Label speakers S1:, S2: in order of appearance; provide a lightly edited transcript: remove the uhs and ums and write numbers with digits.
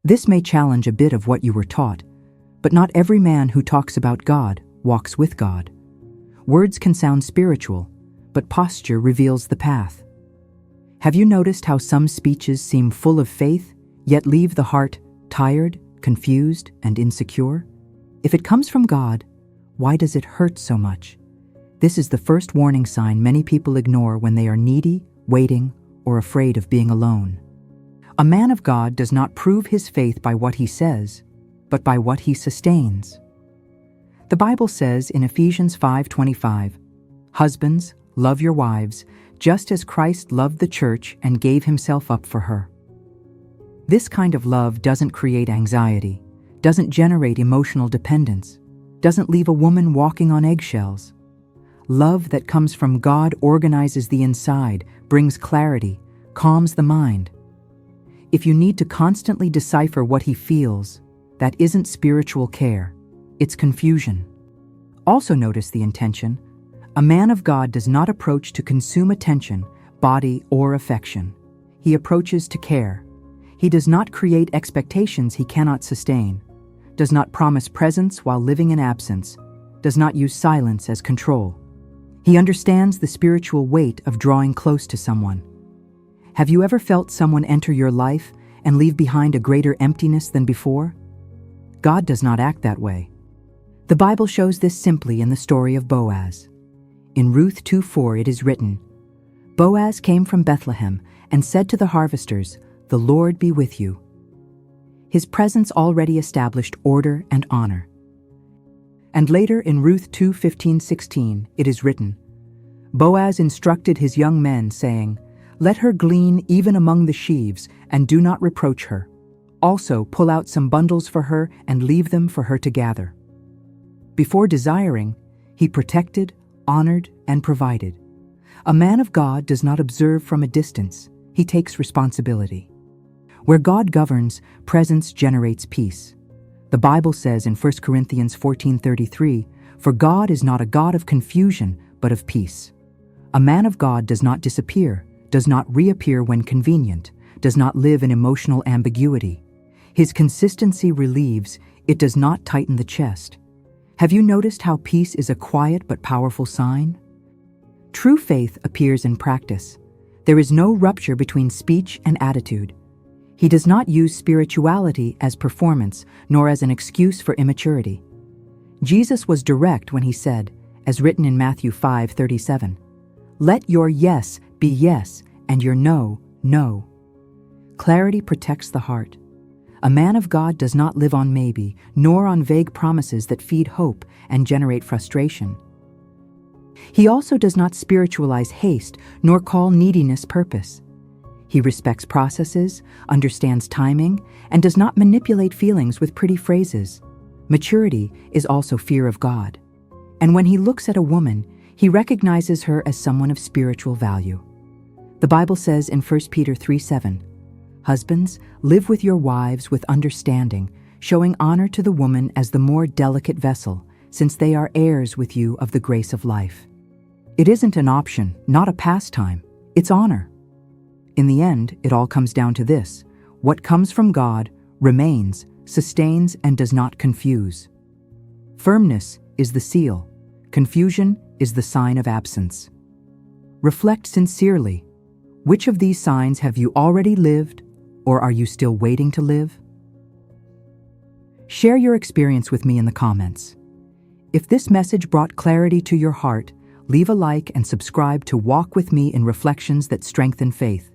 S1: This may challenge a bit of what you were taught, but not every man who talks about God walks with God. Words can sound spiritual, but posture reveals the path. Have you noticed how some speeches seem full of faith, yet leave the heart tired, confused, and insecure? If it comes from God, why does it hurt so much? This is the first warning sign many people ignore when they are needy, waiting, or afraid of being alone. A man of God does not prove his faith by what he says, but by what he sustains. The Bible says in Ephesians 5:25, "Husbands, love your wives, just as Christ loved the church and gave himself up for her." This kind of love doesn't create anxiety, doesn't generate emotional dependence, doesn't leave a woman walking on eggshells. Love that comes from God organizes the inside, brings clarity, calms the mind. If you need to constantly decipher what he feels, that isn't spiritual care, it's confusion. Also notice the intention. A man of God does not approach to consume attention, body, or affection. He approaches to care. He does not create expectations he cannot sustain, does not promise presence while living in absence, does not use silence as control. He understands the spiritual weight of drawing close to someone. Have you ever felt someone enter your life and leave behind a greater emptiness than before? God does not act that way. The Bible shows this simply in the story of Boaz. In Ruth 2:4 it is written, "Boaz came from Bethlehem and said to the harvesters, 'The Lord be with you.'" His presence already established order and honor. And later in Ruth 2:15-16 it is written, "Boaz instructed his young men, saying, 'Let her glean even among the sheaves, and do not reproach her. Also pull out some bundles for her and leave them for her to gather.'" Before desiring, he protected, honored, and provided. A man of God does not observe from a distance, he takes responsibility. Where God governs, presence generates peace. The Bible says in 1 Corinthians 14:33, "For God is not a God of confusion, but of peace." A man of God does not disappear, does not reappear when convenient, does not live in emotional ambiguity. His consistency relieves, it does not tighten the chest. Have you noticed how peace is a quiet but powerful sign? True faith appears in practice. There is no rupture between speech and attitude. He does not use spirituality as performance, nor as an excuse for immaturity. Jesus was direct when he said, as written in Matthew 5:37, "Let your yes be yes, and your no, no." Clarity protects the heart. A man of God does not live on maybe, nor on vague promises that feed hope and generate frustration. He also does not spiritualize haste, nor call neediness purpose. He respects processes, understands timing, and does not manipulate feelings with pretty phrases. Maturity is also fear of God. And when he looks at a woman, he recognizes her as someone of spiritual value. The Bible says in 1 Peter 3:7, "Husbands, live with your wives with understanding, showing honor to the woman as the more delicate vessel, since they are heirs with you of the grace of life." It isn't an option, not a pastime. It's honor. In the end, it all comes down to this: what comes from God remains, sustains, and does not confuse. Firmness is the seal. Confusion is the sign of absence. Reflect sincerely. Which of these signs have you already lived, or are you still waiting to live? Share your experience with me in the comments. If this message brought clarity to your heart, leave a like and subscribe to walk with me in reflections that strengthen faith.